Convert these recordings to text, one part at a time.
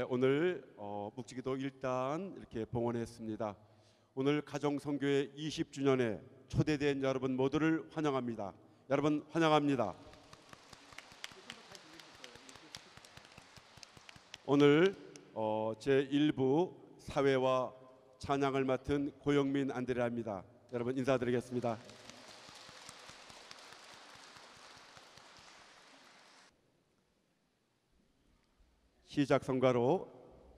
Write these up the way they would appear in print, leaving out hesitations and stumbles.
오늘 묵지기도 일단 이렇게 봉헌했습니다. 오늘 가정선교회 20주년에 초대된 여러분 모두를 환영합니다. 여러분 환영합니다. 오늘 제1부 사회와 찬양을 맡은 고영민 안드레아입니다. 여러분 인사드리겠습니다. 시작 성가로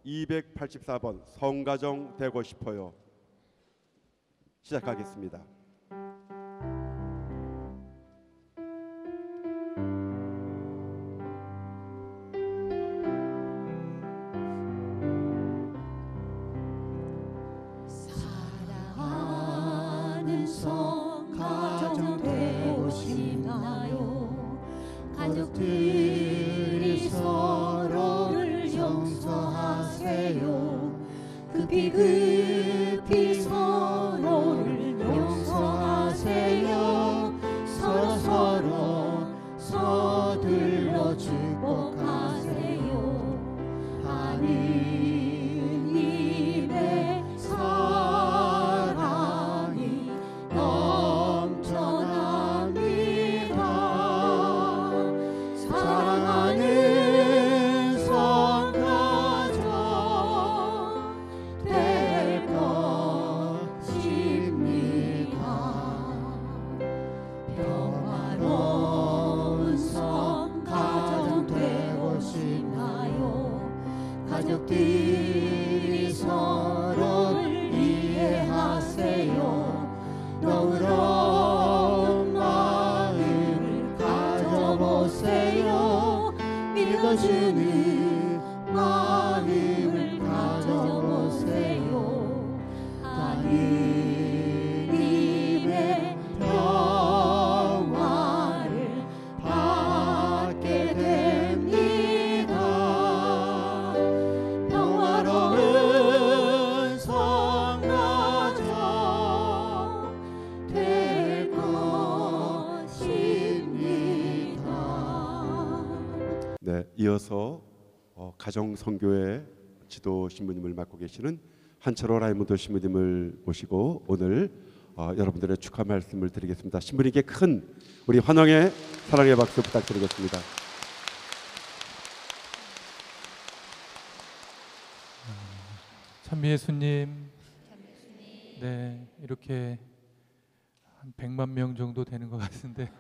284번 성가정 되고 싶어요. 시작하겠습니다. 사랑하는 성가정 되고 싶나요? 가족들이 서로를 용서하세요. 급히 서로를 용서하세요. 서로 서둘러 축복하세요. 하느님의 사랑이 넘쳐납니다. 사랑하는 성가정 될 것입니다. 평화로운 성가정 되고 싶나요? 가족들이 서로를 이해하세요. 너그러운 마음을 가져보세요. 믿어주는 마음을 가져보세요. 하느님의 평화를 받게 됩니다. 평화로운 성가정 될 것입니다. 네, 이어서 가정선교회 지도 신부님을 맡고 계시는 한철호 라이몬드 신부님을 모시고 오늘 여러분들의 축하 말씀을 드리겠습니다. 신부님께 큰 우리 환영의 사랑의 박수 부탁드리겠습니다. 찬미예수님, 네, 이렇게 한 100만 명 정도 되는 것 같은데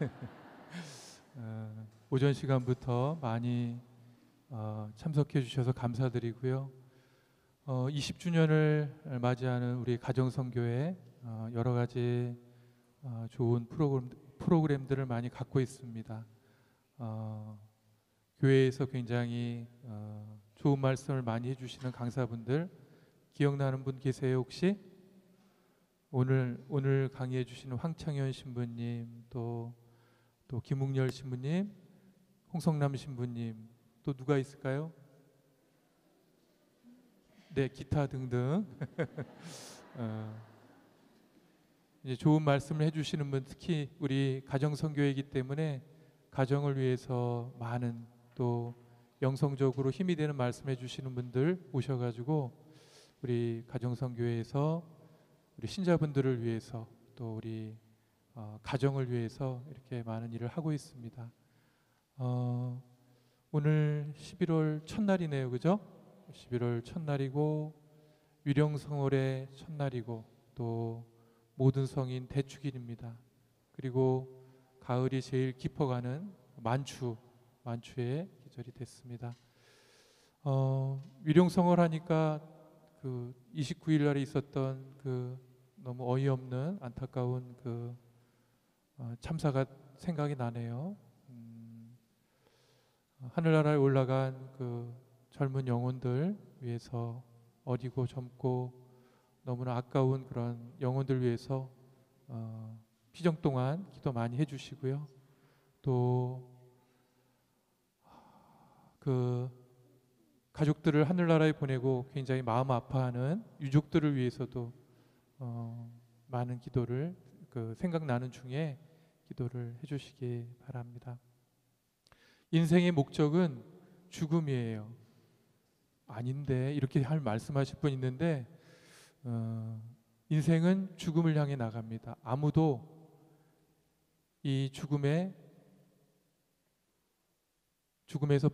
오전 시간부터 많이 참석해 주셔서 감사드리고요. 20주년을 맞이하는 우리 가정선교회 여러 가지 좋은 프로그램들을 많이 갖고 있습니다. 교회에서 굉장히 좋은 말씀을 많이 해주시는 강사분들 기억나는 분 계세요 혹시? 오늘 강의해 주시는 황창현 신부님, 또 김웅열 신부님, 홍성남 신부님, 또 누가 있을까요? 네, 기타 등등. 이제 좋은 말씀을 해주시는 분, 특히 우리 가정선교회이기 때문에 가정을 위해서 많은 또 영성적으로 힘이 되는 말씀해 주시는 분들 오셔가지고 우리 가정선교회에서 우리 신자분들을 위해서 또 우리 가정을 위해서 이렇게 많은 일을 하고 있습니다. 오늘 11월 첫날이네요, 그죠? 11월 첫날이고 위령성월의 첫날이고 또 모든 성인 대축일입니다. 그리고 가을이 제일 깊어가는 만추의 계절이 됐습니다. 위령성월 하니까 그 29일 날에 있었던 그 너무 어이없는 안타까운 그 참사가 생각이 나네요. 하늘나라에 올라간 그 젊은 영혼들 위해서 어리고 젊고 너무나 아까운 그런 영혼들 위해서 피정 동안 기도 많이 해주시고요. 또 그 가족들을 하늘나라에 보내고 굉장히 마음 아파하는 유족들을 위해서도 많은 기도를 생각나는 중에 기도를 해주시기 바랍니다. 인생의 목적은 죽음이에요. 아닌데 이렇게 말씀하실 분 있는데 인생은 죽음을 향해 나갑니다. 아무도 이 죽음에서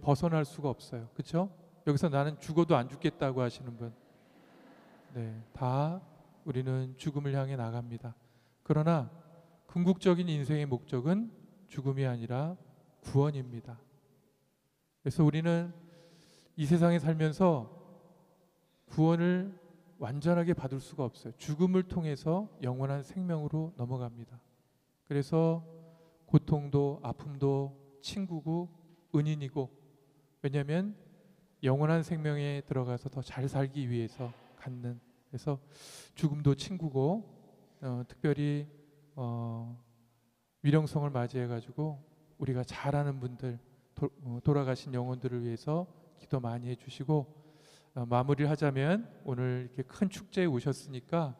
벗어날 수가 없어요. 그렇죠? 여기서 나는 죽어도 안 죽겠다고 하시는 분, 네, 다 우리는 죽음을 향해 나갑니다. 그러나 궁극적인 인생의 목적은 죽음이 아니라 구원입니다. 그래서 우리는 이 세상에 살면서 구원을 완전하게 받을 수가 없어요. 죽음을 통해서 영원한 생명으로 넘어갑니다. 그래서 고통도 아픔도 친구고 은인이고, 왜냐하면 영원한 생명에 들어가서 더 잘 살기 위해서 갖는, 그래서 죽음도 친구고, 특별히 위령성을 맞이해 가지고 우리가 잘 아는 분들, 돌아가신 영혼들을 위해서 기도 많이 해주시고, 마무리를 하자면 오늘 이렇게 큰 축제에 오셨으니까,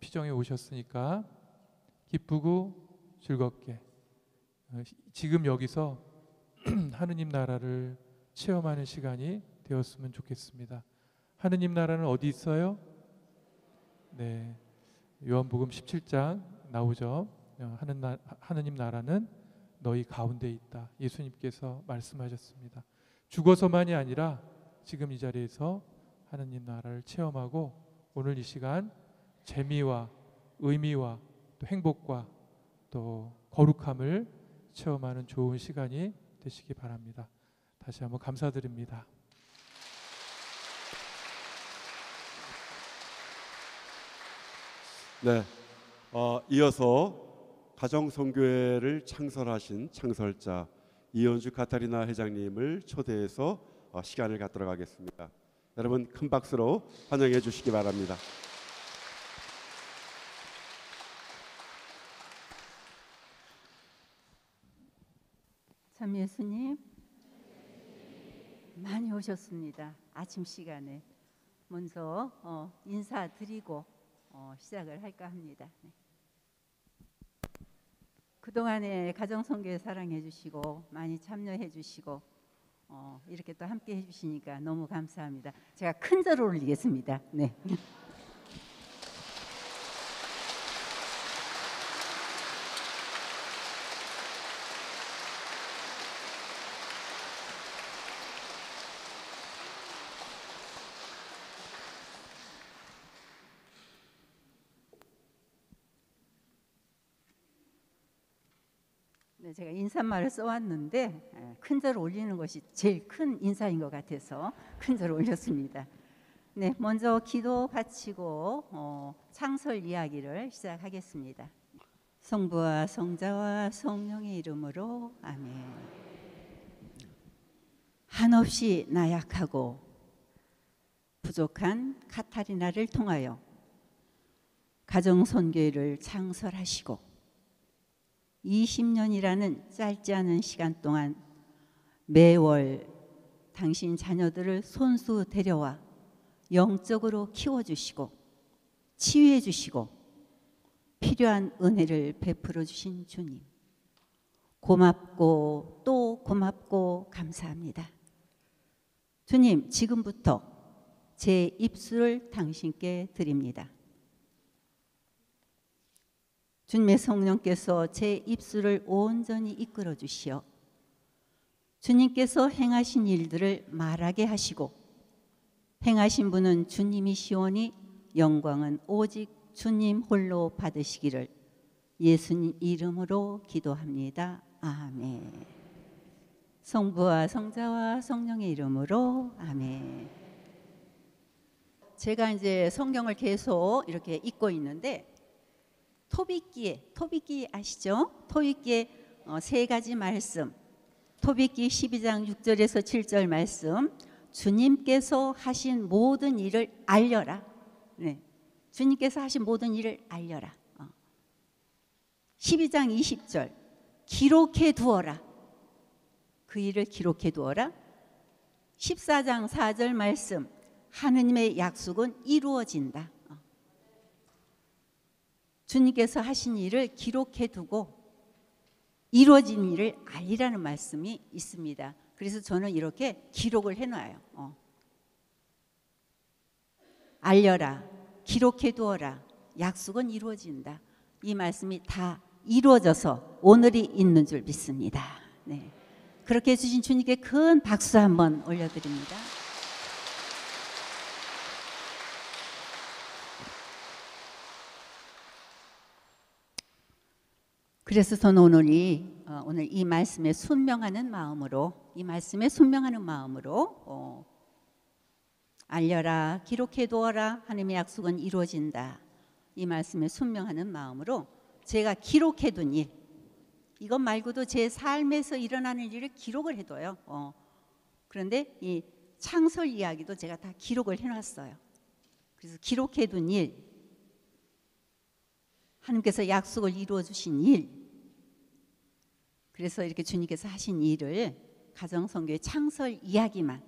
피정에 오셨으니까 기쁘고 즐겁게 지금 여기서 하느님 나라를 체험하는 시간이 되었으면 좋겠습니다. 하느님 나라는 어디 있어요? 네, 요한복음 17장 나오죠. 하느님 나라는 너희 가운데 있다. 예수님께서 말씀하셨습니다. 죽어서만이 아니라 지금 이 자리에서 하느님 나라를 체험하고 오늘 이 시간 재미와 의미와 또 행복과 또 거룩함을 체험하는 좋은 시간이 되시기 바랍니다. 다시 한번 감사드립니다. 네, 이어서 가정선교회를 창설하신 창설자 이현주 카타리나 회장님을 초대해서 시간을 갖도록 하겠습니다. 여러분 큰 박수로 환영해 주시기 바랍니다. 참 예수님 많이 오셨습니다. 아침 시간에 먼저 인사드리고 시작을 할까 합니다. 네. 그동안에 가정선교회 사랑해 주시고 많이 참여해 주시고 이렇게 또 함께 해 주시니까 너무 감사합니다. 제가 큰 절 올리겠습니다. 네. 네, 제가 인사말을 써왔는데 큰 절 올리는 것이 제일 큰 인사인 것 같아서 큰 절 올렸습니다. 네, 먼저 기도 바치고 창설 이야기를 시작하겠습니다. 성부와 성자와 성령의 이름으로 아멘. 한없이 나약하고 부족한 카타리나를 통하여 가정선교회를 창설하시고 20년이라는 짧지 않은 시간 동안 매월 당신 자녀들을 손수 데려와 영적으로 키워주시고 치유해주시고 필요한 은혜를 베풀어 주신 주님, 고맙고 또 고맙고 감사합니다. 주님, 지금부터 제 입술을 당신께 드립니다. 주님의 성령께서 제 입술을 온전히 이끌어 주시어 주님께서 행하신 일들을 말하게 하시고 행하신 분은 주님이시오니 영광은 오직 주님 홀로 받으시기를 예수님 이름으로 기도합니다. 아멘. 성부와 성자와 성령의 이름으로 아멘. 제가 이제 성경을 계속 이렇게 읽고 있는데 토빗기 아시죠? 토빗기에 세 가지 말씀, 토빗기 12장 6절에서 7절 말씀, 주님께서 하신 모든 일을 알려라. 네, 주님께서 하신 모든 일을 알려라. 12장 20절, 기록해 두어라. 그 일을 기록해 두어라. 14장 4절 말씀, 하느님의 약속은 이루어진다. 주님께서 하신 일을 기록해 두고 이루어진 일을 알리라는 말씀이 있습니다. 그래서 저는 이렇게 기록을 해놔요. 알려라, 기록해 두어라, 약속은 이루어진다. 이 말씀이 다 이루어져서 오늘이 있는 줄 믿습니다. 네. 그렇게 해주신 주님께 큰 박수 한번 올려드립니다. 그래서 저는 오늘 이 말씀에 순명하는 마음으로, 알려라, 기록해 두어라, 하나님의 약속은 이루어진다. 이 말씀에 순명하는 마음으로 제가 기록해 둔 일, 이것 말고도 제 삶에서 일어나는 일을 기록을 해둬요. 그런데 이 창설 이야기도 제가 다 기록을 해놨어요. 그래서 기록해 둔 일, 하나님께서 약속을 이루어 주신 일, 그래서 이렇게 주님께서 하신 일을 가정선교의 창설 이야기만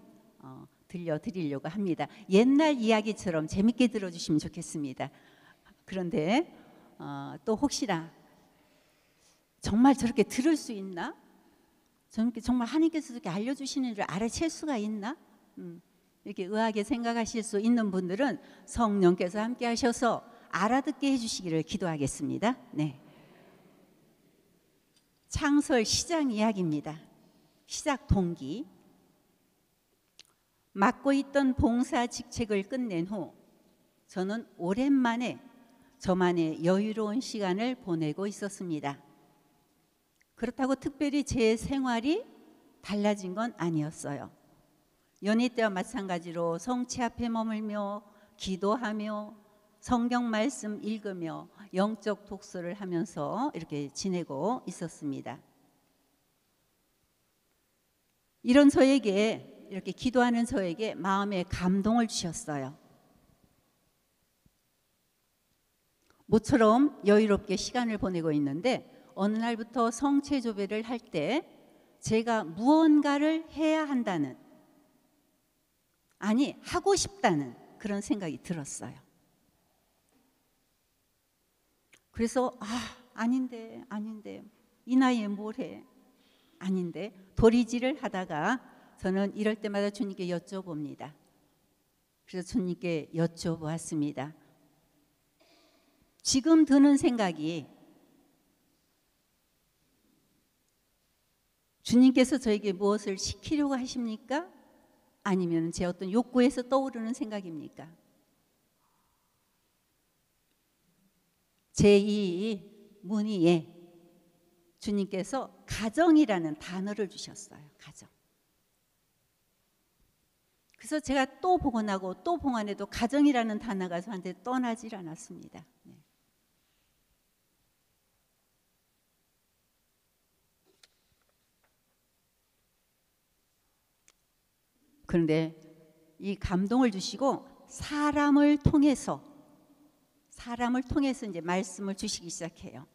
들려드리려고 합니다. 옛날 이야기처럼 재밌게 들어주시면 좋겠습니다. 그런데 또 혹시나 정말 저렇게 들을 수 있나? 정말 하나님께서 이렇게 알려주시는 줄 알아챌 수가 있나? 이렇게 의아하게 생각하실 수 있는 분들은 성령께서 함께 하셔서 알아듣게 해주시기를 기도하겠습니다. 네. 창설 시작 이야기입니다. 시작 동기. 맡고 있던 봉사 직책을 끝낸 후 저는 오랜만에 저만의 여유로운 시간을 보내고 있었습니다. 그렇다고 특별히 제 생활이 달라진 건 아니었어요. 연희 때와 마찬가지로 성체 앞에 머물며 기도하며 성경 말씀 읽으며 영적 독서를 하면서 이렇게 지내고 있었습니다. 이런 저에게, 이렇게 기도하는 저에게 마음에 감동을 주셨어요. 모처럼 여유롭게 시간을 보내고 있는데 어느 날부터 성체조배를 할 때 제가 무언가를 해야 한다는, 아니 하고 싶다는 그런 생각이 들었어요. 그래서 아닌데 이 나이에 뭘 해? 아닌데 도리지를 하다가 저는 이럴 때마다 주님께 여쭤봅니다. 그래서 주님께 여쭤보았습니다. 지금 드는 생각이 주님께서 저에게 무엇을 시키려고 하십니까? 아니면 제 어떤 욕구에서 떠오르는 생각입니까? 제2 문의에 주님께서 가정이라는 단어를 주셨어요. 가정. 그래서 제가 또 복원하고 또 봉안해도 가정이라는 단어가 저한테 떠나질 않았습니다. 네. 그런데 이 감동을 주시고 사람을 통해서 이제 말씀을 주시기 시작해요.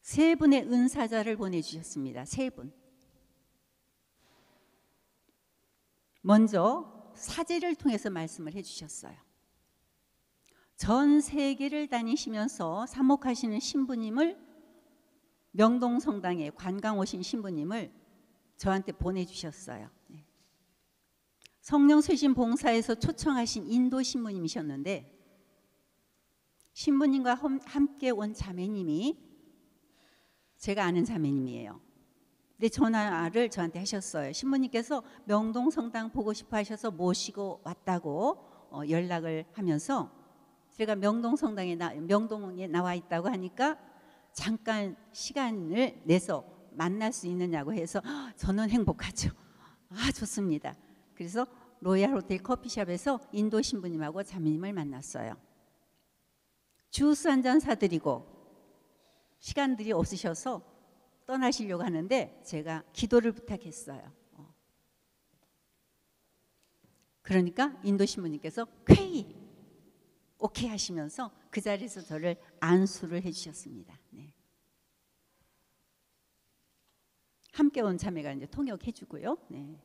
세 분의 은사자를 보내주셨습니다. 세 분. 먼저 사제를 통해서 말씀을 해주셨어요. 전 세계를 다니시면서 사목하시는 신부님을, 명동성당에 관광 오신 신부님을 저한테 보내주셨어요. 네. 성령 쇄신 봉사에서 초청하신 인도 신부님이셨는데 신부님과 함께 온 자매님이 제가 아는 자매님이에요. 근데 전화를 저한테 하셨어요. 신부님께서 명동성당 보고 싶어 하셔서 모시고 왔다고 연락을 하면서 제가 명동에 나와 있다고 하니까 잠깐 시간을 내서 만날 수 있느냐고 해서 저는 행복하죠. 좋습니다. 그래서 로얄 호텔 커피숍에서 인도 신부님하고 자매님을 만났어요. 주스 한 잔 사드리고 시간들이 없으셔서 떠나시려고 하는데 제가 기도를 부탁했어요. 그러니까 인도 신부님께서 쾌히 오케이 하시면서 그 자리에서 저를 안수를 해주셨습니다. 네. 함께 온 자매가 이제 통역해주고요. 네.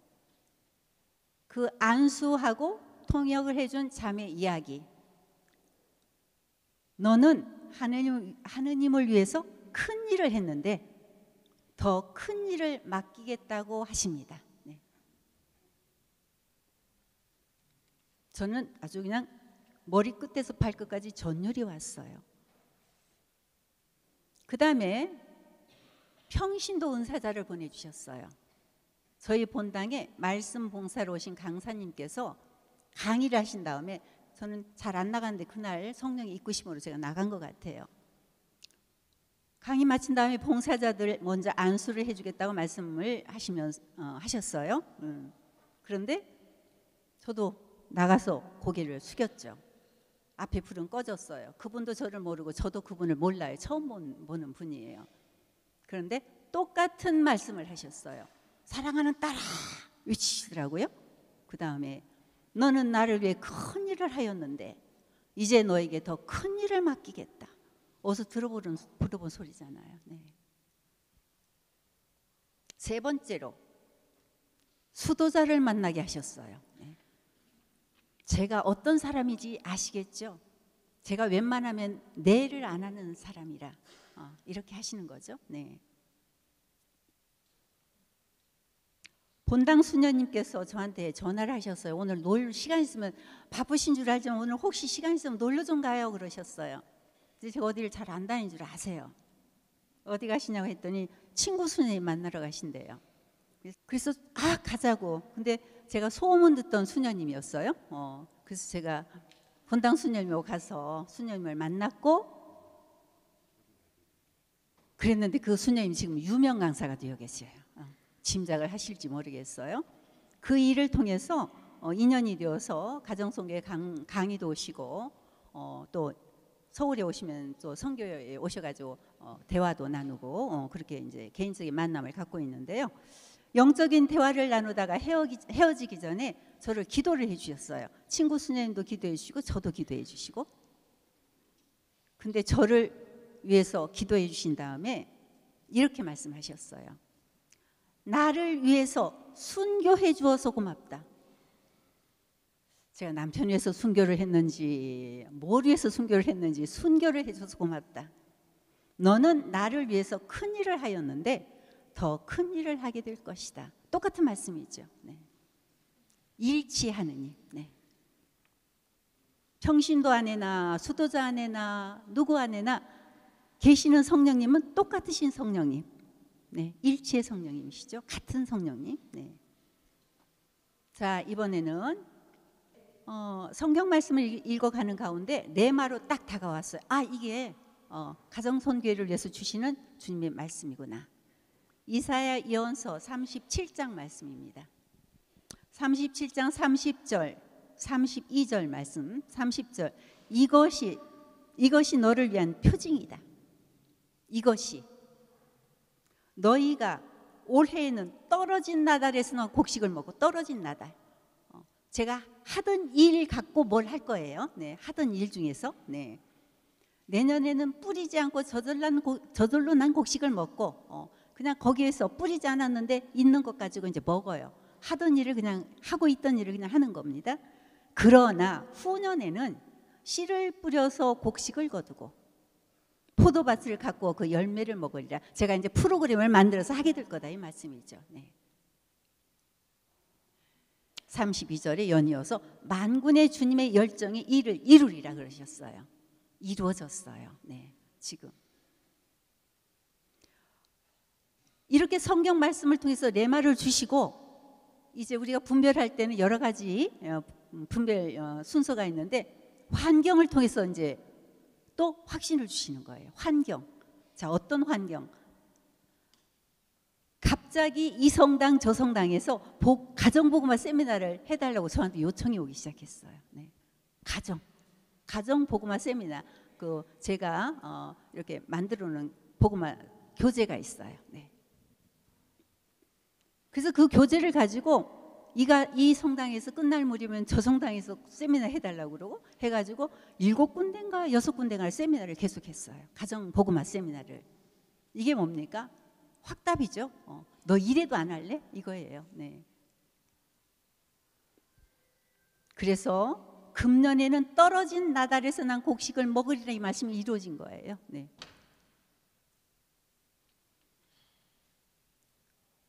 그 안수하고 통역을 해준 자매 이야기. 너는 하느님을 위해서 큰 일을 했는데 더 큰 일을 맡기겠다고 하십니다. 네. 저는 아주 그냥 머리끝에서 발끝까지 전율이 왔어요. 그 다음에 평신도 은사자를 보내주셨어요. 저희 본당에 말씀 봉사로 오신 강사님께서 강의를 하신 다음에 저는 잘 안 나갔는데 그날 성령의 이끄심으로 제가 나간 것 같아요. 강의 마친 다음에 봉사자들 먼저 안수를 해주겠다고 말씀을 하셨어요. 그런데 저도 나가서 고개를 숙였죠. 앞에 불은 꺼졌어요. 그분도 저를 모르고 저도 그분을 몰라요. 처음 보는 분이에요. 그런데 똑같은 말씀을 하셨어요. 사랑하는 딸아 외치시더라고요. 그 다음에 너는 나를 위해 큰 일을 하였는데 이제 너에게 더 큰 일을 맡기겠다. 어디서 들어본 소리잖아요. 네. 세 번째로 수도자를 만나게 하셨어요. 네. 제가 어떤 사람인지 아시겠죠? 제가 웬만하면 내를 안 하는 사람이라 이렇게 하시는 거죠. 네. 본당 수녀님께서 저한테 전화를 하셨어요. 오늘 놀 시간 있으면 바쁘신 줄 알지만 오늘 혹시 시간 있으면 놀러 좀 가요 그러셨어요. 제가 어디를 잘 안 다니는 줄 아세요. 어디 가시냐고 했더니 친구 수녀님 만나러 가신대요. 그래서 가자고. 근데 제가 소문 듣던 수녀님이었어요. 그래서 제가 본당 수녀님하고 가서 수녀님을 만났고 그랬는데 그 수녀님 지금 유명 강사가 되어 계세요. 짐작을 하실지 모르겠어요. 그 일을 통해서 인연이 되어서 가정송교회 강의도 오시고 또 서울에 오시면 또 선교에 오셔가지고 대화도 나누고 그렇게 이제 개인적인 만남을 갖고 있는데요. 영적인 대화를 나누다가 헤어지기 전에 저를 기도를 해주셨어요. 친구 수녀님도 기도해 주시고 저도 기도해 주시고. 근데 저를 위해서 기도해 주신 다음에 이렇게 말씀하셨어요. 나를 위해서 순교해 주어서 고맙다. 제가 남편 위해서 순교를 했는지 뭘 위해서 순교를 했는지 순교를 해줘서 고맙다. 너는 나를 위해서 큰 일을 하였는데 더 큰 일을 하게 될 것이다. 똑같은 말씀이죠. 네. 일치하느니. 네. 평신도 안에나 수도자 안에나 누구 안에나 계시는 성령님은 똑같으신 성령님. 네, 일치의 성령님이시죠. 같은 성령님. 네. 자, 이번에는 성경 말씀을 읽어가는 가운데 네마로 딱 다가왔어요. 이게 가정선교회를 위해서 주시는 주님의 말씀이구나. 이사야 예언서 37장 말씀입니다. 37장 30절, 32절 말씀. 30절 이것이 너를 위한 표징이다. 이것이 너희가 올해에는 떨어진 나달에서는 곡식을 먹고 떨어진 나달. 제가 하던 일 갖고 뭘 할 거예요. 네, 하던 일 중에서. 네. 내년에는 뿌리지 않고 저절로 난 곡식을 먹고 그냥 거기에서 뿌리지 않았는데 있는 것 가지고 이제 먹어요. 하던 일을 그냥 하고 있던 일을 그냥 하는 겁니다. 그러나 후년에는 씨를 뿌려서 곡식을 거두고 포도밭을 갖고 그 열매를 먹으리라. 제가 이제 프로그램을 만들어서 하게 될 거다 이 말씀이죠. 네. 32절에 연이어서 만군의 주님의 열정이 이를 이루리라 그러셨어요. 이루어졌어요. 네, 지금 이렇게 성경 말씀을 통해서 레마를 주시고 이제 우리가 분별할 때는 여러 가지 분별 순서가 있는데 환경을 통해서 이제 또 확신을 주시는 거예요. 환경. 자, 어떤 환경? 갑자기 이 성당 저 성당에서 가정복음화 세미나를 해달라고 저한테 요청이 오기 시작했어요. 네. 가정복음화 세미나 제가 이렇게 만들어놓은 복음화 교재가 있어요. 네. 그래서 그 교재를 가지고 이 성당에서 끝날 무렵이면 저 성당에서 세미나 해달라고 그러고 해가지고 7군데인가 6군데가 세미나를 계속했어요. 가정복음화 세미나를. 이게 뭡니까? 확답이죠. 너 이래도 안 할래? 이거예요. 네. 그래서 금년에는 떨어진 나달에서 난 곡식을 먹으리라 이 말씀이 이루어진 거예요. 네.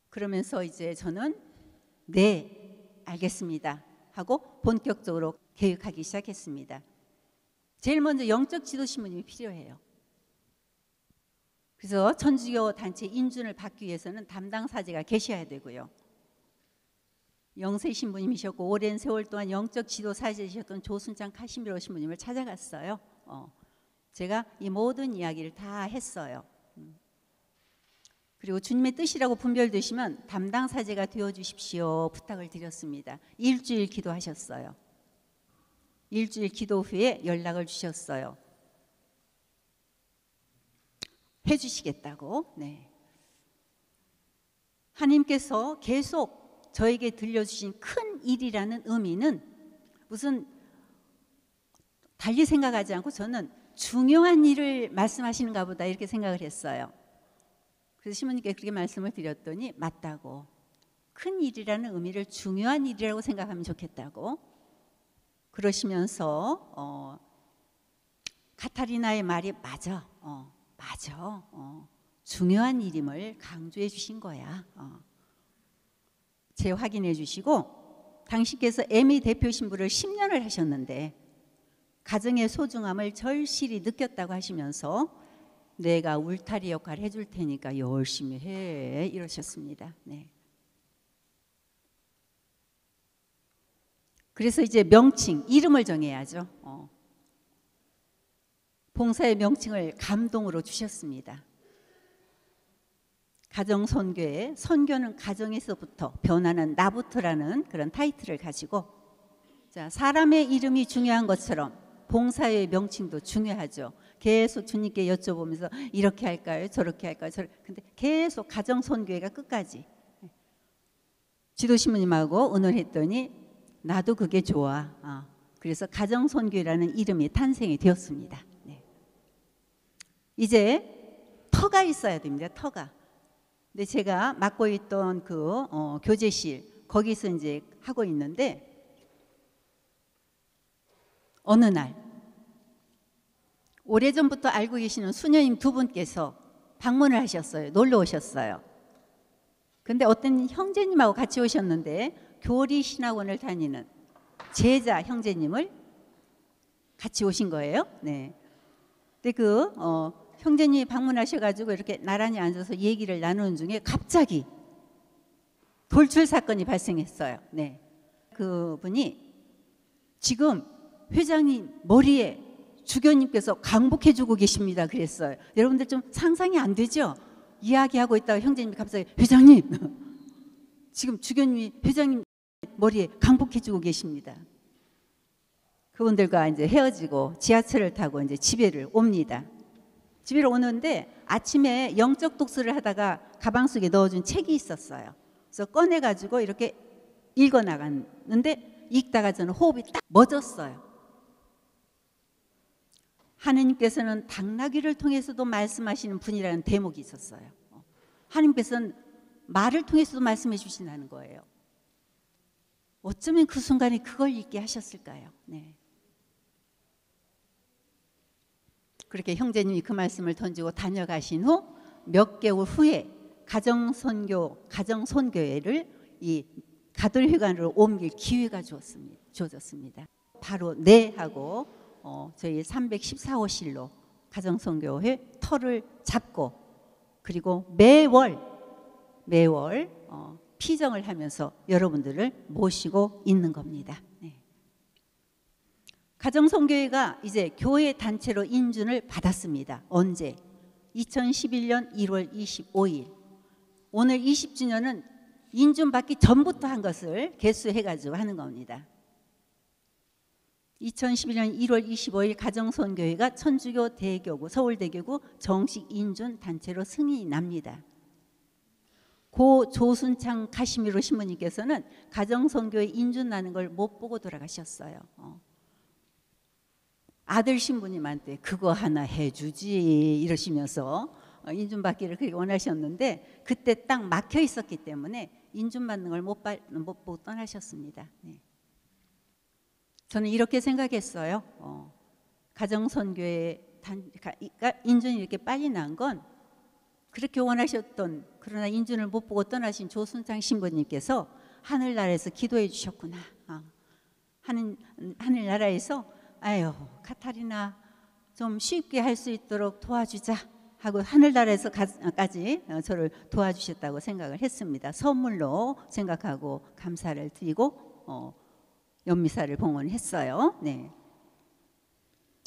그러면서 이제 저는 네, 알겠습니다. 하고 본격적으로 계획하기 시작했습니다. 제일 먼저 영적 지도 신부님이 필요해요. 그래서 천주교 단체 인준을 받기 위해서는 담당 사제가 계셔야 되고요. 영세 신부님이셨고 오랜 세월 동안 영적 지도 사제이셨던 조순창 카시미로 신부님을 찾아갔어요. 제가 이 모든 이야기를 다 했어요. 그리고 주님의 뜻이라고 분별되시면 담당 사제가 되어주십시오 부탁을 드렸습니다. 일주일 기도하셨어요. 일주일 기도 후에 연락을 주셨어요. 해주시겠다고. 네. 하나님께서 계속 저에게 들려주신 큰 일이라는 의미는 무슨 달리 생각하지 않고 저는 중요한 일을 말씀하시는가 보다 이렇게 생각을 했어요. 그래서 신부님께 그렇게 말씀을 드렸더니 맞다고. 큰 일이라는 의미를 중요한 일이라고 생각하면 좋겠다고 그러시면서 카타리나의 말이 맞아. 맞아. 중요한 일임을 강조해 주신 거야. 재확인해 주시고 당신께서 에미 대표 신부를 10년을 하셨는데 가정의 소중함을 절실히 느꼈다고 하시면서 내가 울타리 역할을 해줄 테니까 열심히 해 이러셨습니다. 네. 그래서 이제 명칭, 이름을 정해야죠. 봉사의 명칭을 감동으로 주셨습니다. 가정선교에 선교는 가정에서부터 변하는 나부터라는 그런 타이틀을 가지고 자, 사람의 이름이 중요한 것처럼 봉사의 명칭도 중요하죠. 계속 주님께 여쭤보면서 이렇게 할까요? 저렇게 할까요? 근데 계속 가정선교회가 끝까지 지도신부님하고 의논했더니 나도 그게 좋아. 그래서 가정선교회라는 이름이 탄생이 되었습니다. 네. 이제 터가 있어야 됩니다. 터가. 근데 제가 맡고 있던 그 교제실 거기서 이제 하고 있는데 어느 날 오래전부터 알고 계시는 수녀님 두 분께서 방문을 하셨어요. 놀러 오셨어요. 근데 어떤 형제님하고 같이 오셨는데 교리 신학원을 다니는 제자 형제님을 같이 오신 거예요. 네. 근데 그 형제님이 방문하셔가지고 이렇게 나란히 앉아서 얘기를 나누는 중에 갑자기 돌출 사건이 발생했어요. 네. 그분이 지금 회장님 머리에 주교님께서 강복해주고 계십니다. 그랬어요. 여러분들 좀 상상이 안 되죠? 이야기하고 있다가 형제님이 갑자기 회장님 지금 주교님이 회장님 머리에 강복해주고 계십니다. 그분들과 이제 헤어지고 지하철을 타고 이제 집에를 옵니다. 집에 오는데 아침에 영적 독서를 하다가 가방 속에 넣어준 책이 있었어요. 그래서 꺼내가지고 이렇게 읽어 나갔는데 읽다가 저는 호흡이 딱 멎었어요. 하느님께서는 당나귀를 통해서도 말씀하시는 분이라는 대목이 있었어요. 하느님께서는 말을 통해서도 말씀해 주신다는 거예요. 어쩌면 그 순간에 그걸 읽게 하셨을까요? 네. 그렇게 형제님이 그 말씀을 던지고 다녀가신 후 몇 개월 후에 가정선교회를 이 가톨회관으로 옮길 기회가 주어졌습니다. 바로 네 하고 저희 314호실로 가정선교회 터를 잡고 그리고 매월 피정을 하면서 여러분들을 모시고 있는 겁니다. 네. 가정선교회가 이제 교회 단체로 인준을 받았습니다. 언제? 2011년 1월 25일. 오늘 20주년은 인준받기 전부터 한 것을 개수해가지고 하는 겁니다. 2011년 1월 25일 가정선교회가 천주교 대교구 서울대교구 정식 인준 단체로 승인이 납니다. 고 조순창 카시미로 신부님께서는 가정선교회 인준 나는 걸 못 보고 돌아가셨어요. 아들 신부님한테 그거 하나 해주지 이러시면서 인준받기를 그렇게 원하셨는데 그때 딱 막혀 있었기 때문에 인준받는 걸 못 보고 떠나셨습니다. 네. 저는 이렇게 생각했어요. 가정선교회 인준이 이렇게 빨리 난 건 그렇게 원하셨던 그러나 인준을 못 보고 떠나신 조순창 신부님께서 하늘나라에서 기도해 주셨구나. 하늘나라에서 아유 카타리나 좀 쉽게 할 수 있도록 도와주자 하고 하늘나라에서까지 저를 도와주셨다고 생각을 했습니다. 선물로 생각하고 감사를 드리고 연미사를 봉헌했어요. 네.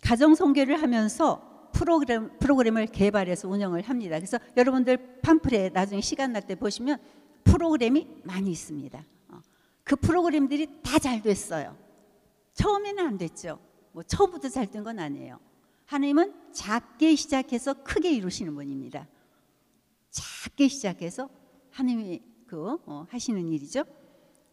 가정 선교를 하면서 프로그램을 개발해서 운영을 합니다. 그래서 여러분들 팜플에 나중에 시간 날 때 보시면 프로그램이 많이 있습니다. 그 프로그램들이 다 잘 됐어요. 처음에는 안 됐죠. 뭐 처음부터 잘 된 건 아니에요. 하나님은 작게 시작해서 크게 이루시는 분입니다. 작게 시작해서 하나님이 하시는 일이죠.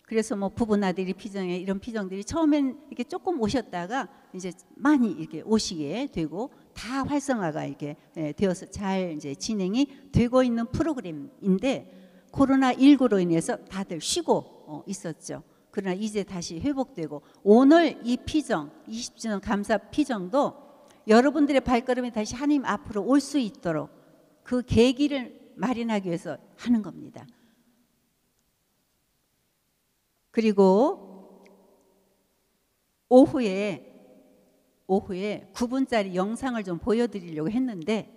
그래서 뭐 부부나들이 피정에 이런 피정들이 처음엔 이렇게 조금 오셨다가 이제 많이 이렇게 오시게 되고 다 활성화가 이렇게 되어서 잘 이제 진행이 되고 있는 프로그램인데 코로나19로 인해서 다들 쉬고 있었죠. 그러나 이제 다시 회복되고 오늘 이 피정 20주년 감사 피정도 여러분들의 발걸음이 다시 하나님 앞으로 올 수 있도록 그 계기를 마련하기 위해서 하는 겁니다. 그리고 오후에 9분짜리 영상을 좀 보여드리려고 했는데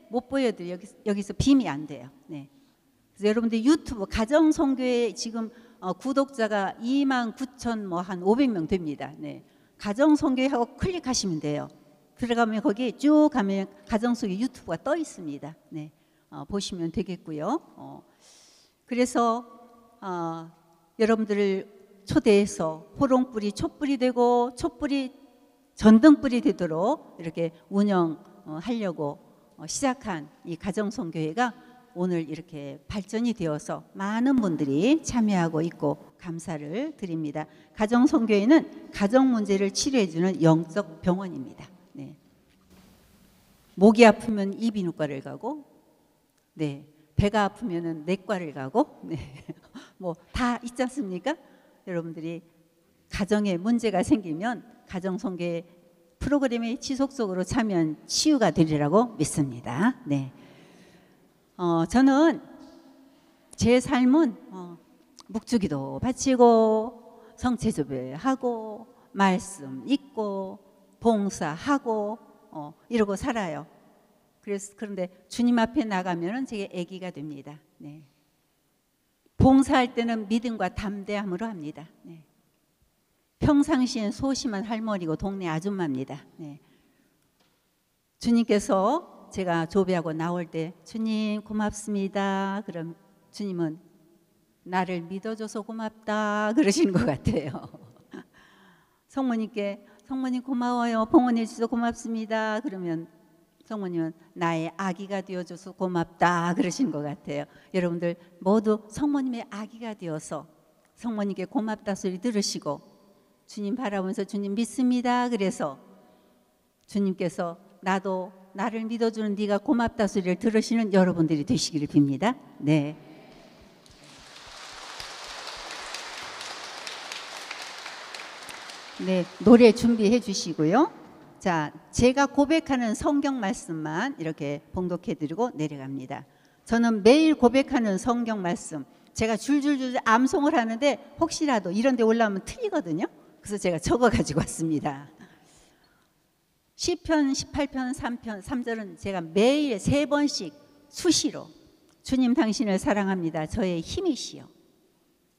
못 보여드려요. 여기서 빔이 안 돼요. 네. 그래서 여러분들 유튜브 가정선교회 지금 구독자가 29,000 뭐 한 500명 됩니다. 네. 가정선교회하고 클릭하시면 돼요. 들어가면 거기 쭉 가면 가정선교 유튜브가 떠 있습니다. 네. 보시면 되겠고요. 그래서 여러분들을 초대해서 호롱불이 촛불이 되고 촛불이 전등불이 되도록 이렇게 운영하려고 시작한 이 가정선교회가 오늘 이렇게 발전이 되어서 많은 분들이 참여하고 있고 감사를 드립니다. 가정선교회는 가정 문제를 치료해주는 영적 병원입니다. 네. 목이 아프면 이비인후과를 가고, 네. 배가 아프면은 내과를 가고, 네. 뭐 다 있지 않습니까? 여러분들이 가정에 문제가 생기면 가정선교회 프로그램에 지속적으로 참여한 치유가 되리라고 믿습니다. 네. 저는 제 삶은 묵주기도 바치고 성체조배하고 말씀 읽고 봉사하고 이러고 살아요. 그런데 주님 앞에 나가면은 제게 애기가 됩니다. 네. 봉사할 때는 믿음과 담대함으로 합니다. 네. 평상시엔 소심한 할머니고 동네 아줌마입니다. 네. 주님께서 제가 조배하고 나올 때 주님 고맙습니다. 그럼 주님은 나를 믿어줘서 고맙다 그러시는 것 같아요. 성모님께 성모님 고마워요. 봉헌해 주셔서 고맙습니다. 그러면 성모님은 나의 아기가 되어줘서 고맙다 그러시는 것 같아요. 여러분들 모두 성모님의 아기가 되어서 성모님께 고맙다 소리 들으시고 주님 바라보면서 주님 믿습니다. 그래서 주님께서 나도 나를 믿어주는 네가 고맙다 소리를 들으시는 여러분들이 되시기를 빕니다. 네. 네, 노래 준비해 주시고요. 자, 제가 고백하는 성경 말씀만 이렇게 봉독해 드리고 내려갑니다. 저는 매일 고백하는 성경 말씀 제가 줄줄줄 암송을 하는데 혹시라도 이런 데 올라오면 틀리거든요. 그래서 제가 적어 가지고 왔습니다. 시편 18편 3편 3절은 제가 매일 3번씩 수시로 주님 당신을 사랑합니다. 저의 힘이시여.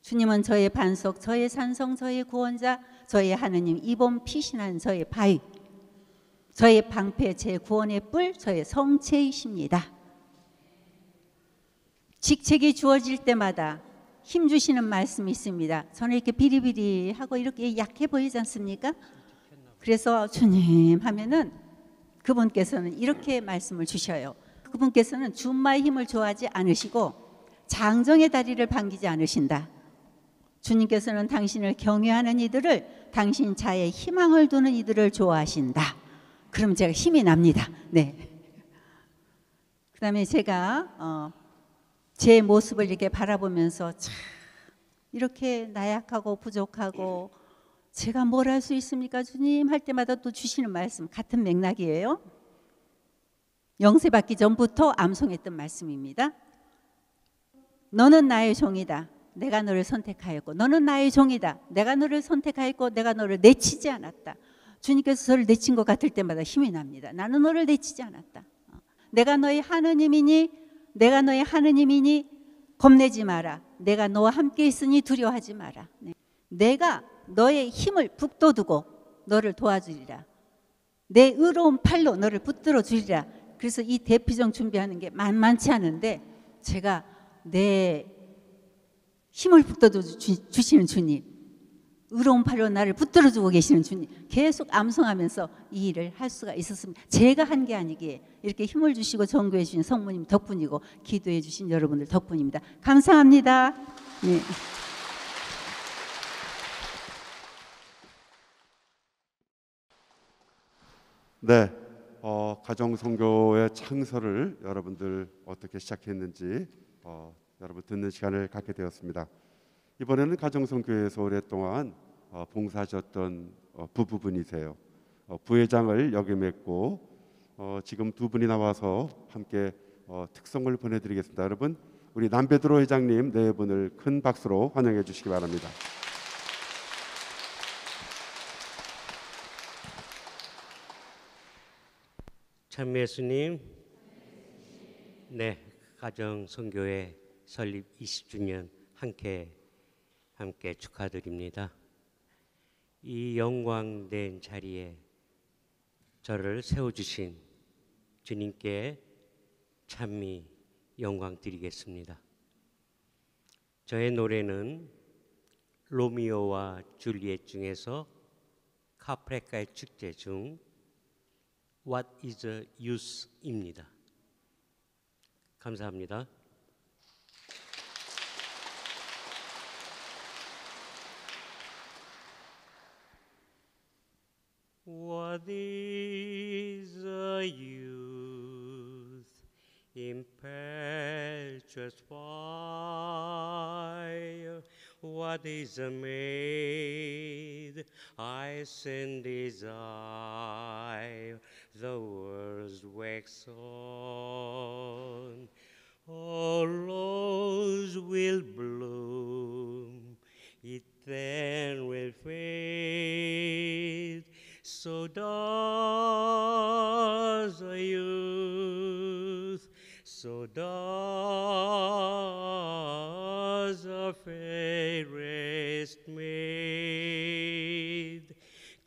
주님은 저의 반석, 저의 산성, 저의 구원자, 저의 하느님, 이번 피신한 저의 바위, 저의 방패, 제 구원의 뿔, 저의 성체이십니다. 직책이 주어질 때마다 힘주시는 말씀이 있습니다. 저는 이렇게 비리비리하고 이렇게 약해 보이지 않습니까? 그래서 주님 하면은 그분께서는 이렇게 말씀을 주셔요. 그분께서는 준마의 힘을 좋아하지 않으시고 장정의 다리를 반기지 않으신다. 주님께서는 당신을 경외하는 이들을, 당신 자의 희망을 두는 이들을 좋아하신다. 그럼 제가 힘이 납니다. 네. 그 다음에 제가 제 모습을 이렇게 바라보면서 참 이렇게 나약하고 부족하고 제가 뭘 할 수 있습니까 주님 할 때마다 또 주시는 말씀 같은 맥락이에요. 영세 받기 전부터 암송했던 말씀입니다. 너는 나의 종이다. 내가 너를 선택하였고 너는 나의 종이다. 내가 너를 선택하였고 내가 너를 내치지 않았다. 주님께서 저를 내친 것 같을 때마다 힘이 납니다. 나는 너를 내치지 않았다. 내가 너의 하느님이니 겁내지 마라. 내가 너와 함께 있으니 두려워하지 마라. 내가 너의 힘을 북돋우고 너를 도와주리라. 내 의로운 팔로 너를 붙들어 주리라. 그래서 이 대피정 준비하는 게 만만치 않은데 제가 내 힘을 북돋워 주시는 주님, 의로운 팔로 나를 붙들어 주고 계시는 주님, 계속 암송하면서 이 일을 할 수가 있었습니다. 제가 한 게 아니기에 이렇게 힘을 주시고 전구해 주신 성모님 덕분이고 기도해 주신 여러분들 덕분입니다. 감사합니다. 네. 네, 가정선교의 창설을 여러분들 어떻게 시작했는지 여러분 듣는 시간을 갖게 되었습니다. 이번에는 가정선교회에서 오랫동안 봉사하셨던 부부분이세요. 부회장을 역임했고 지금 두 분이 나와서 함께 특송을 보내드리겠습니다. 여러분, 우리 남베드로 회장님 네 분을 큰 박수로 환영해 주시기 바랍니다. 참 예수님, 네, 가정선교회 설립 20주년 함께 축하드립니다. 이 영광된 자리에 저를 세워주신 주님께 참미 영광 드리겠습니다. 저의 노래는 로미오와 줄리엣 중에서 카프레카의 축제 중 What is the use입니다. 감사합니다. What is the use, impetuous fire? What is a maid I send desire? The words wax on. All rose will bloom, it then will fade. So does a youth, so does a fairest maid.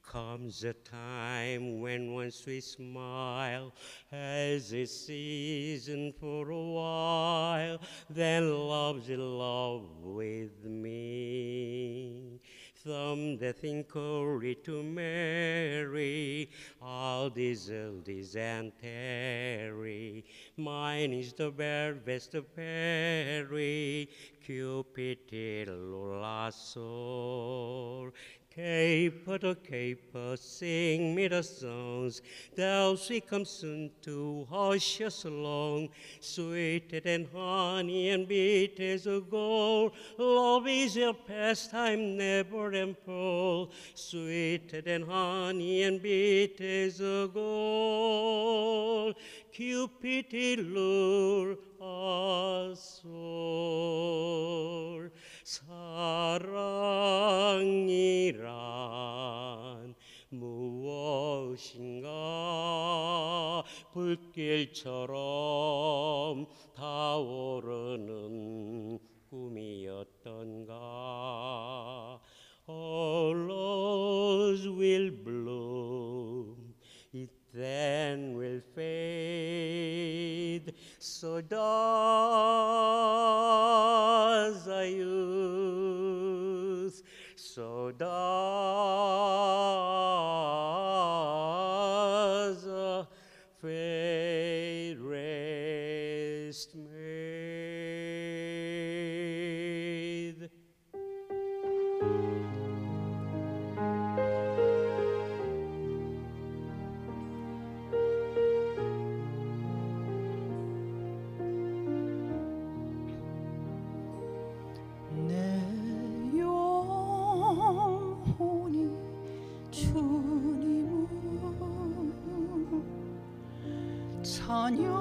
Comes a time when one sweet smile has a season for a while, then love's in love with me. Some that think hurry to marry, all these oldies and tarry. Mine is the bare best of Perry, Cupid lasso. Caper to caper, sing me the songs. Thou she comes soon to hush us along. Sweeter than honey and bitter as a gold. Love is your pastime, never and full. Sweeter than honey and bitter as a gold. Cupid lure us all. 사랑이란 무엇인가 불길처럼 타오르는 꿈이었던가 All rose will bloom, it then will fade. So does a youth, so does a fairest maid. 찬양하오며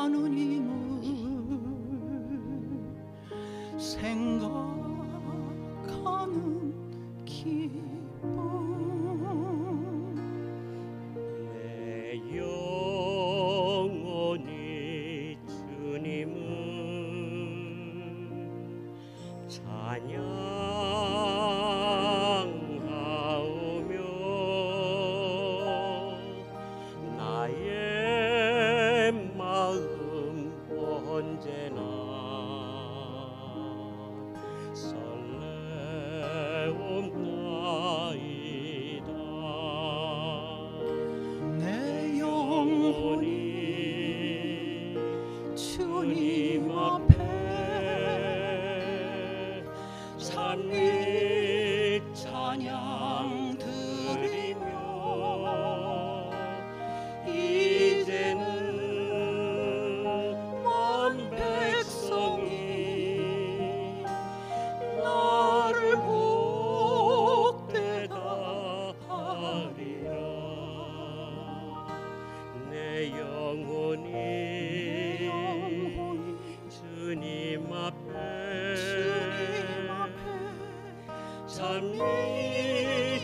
하느님을 생각하는 기쁨. 내 영혼이 주님을 찬양하오며 나의 마음 언제나 설레옵나이다. 내 영혼이 주님 앞에 찬미 찬양 드리며 이제는 온 백성이 나를 복되다 하리라. 내 영혼이 주님 앞에 찬미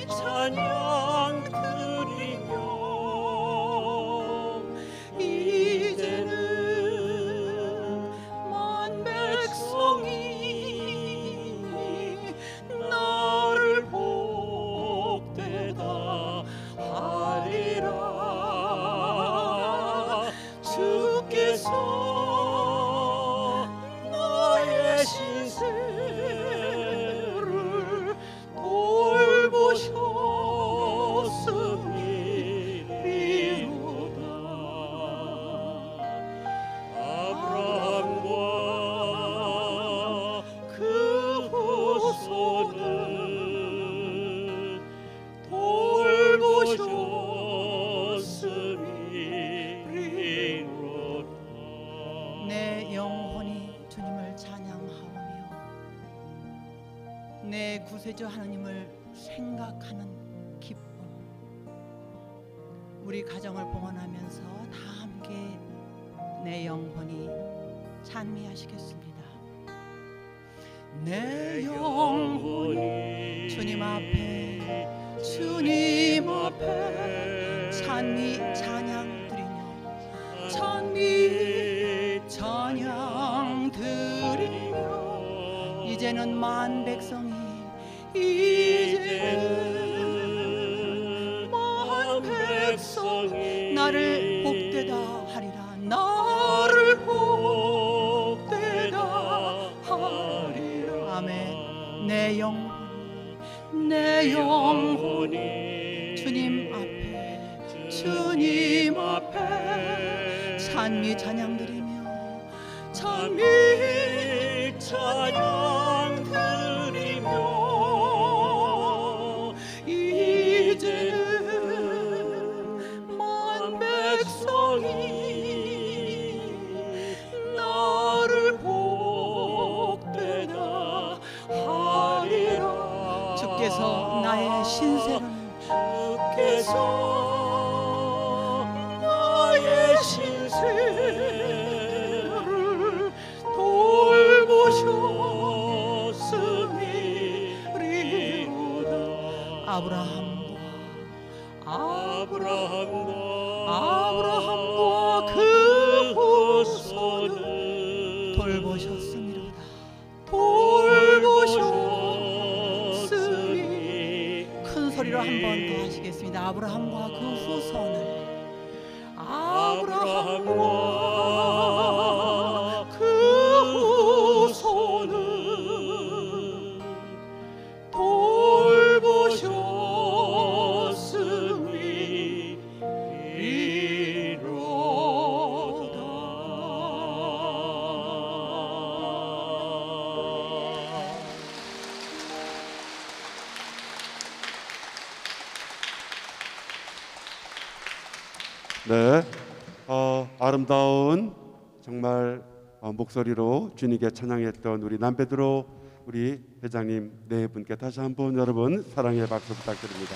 찬양 드리며 이제는 만 백성이 나를 복되다 하리라. 주께서 나의 신세를 돌보셨음이로다. 아브라함과 그 후손을 돌보셨음이로다. 내 영혼이 주님을 찬양하오며 내 구세주 하나님을 생각하는 기쁨. 우리 가정을 봉헌하면서 다 함께 내 영혼이 찬미하시겠습니다. 내 영혼이 주님 앞에 찬미 찬양 드리며 찬미 찬양 드리며 이제는 만 백성이 이제는 만 백성이 나를 복되다 하리라. 나를 복되다 하리라. 아멘. 내 영혼이 주님 앞에 찬미 찬양 드리며 찬미 찬양 드리며 이제는 만 백성이 나를 복되다 하리라. 주께서 나의 신세를 돌보셨음이로다. 아브라함과 그 후손을 돌보셨음이로다. 돌보셨음이 큰 소리로 한 번 더 하시겠습니다. 아브라함과 그 후손을 아브라함과 그 후손을 돌보셨음이로다. 네, 아름다운 정말 목소리로 주님께 찬양했던 우리 남베드로 우리 회장님 네 분께 다시 한번 여러분 사랑의 박수 부탁드립니다.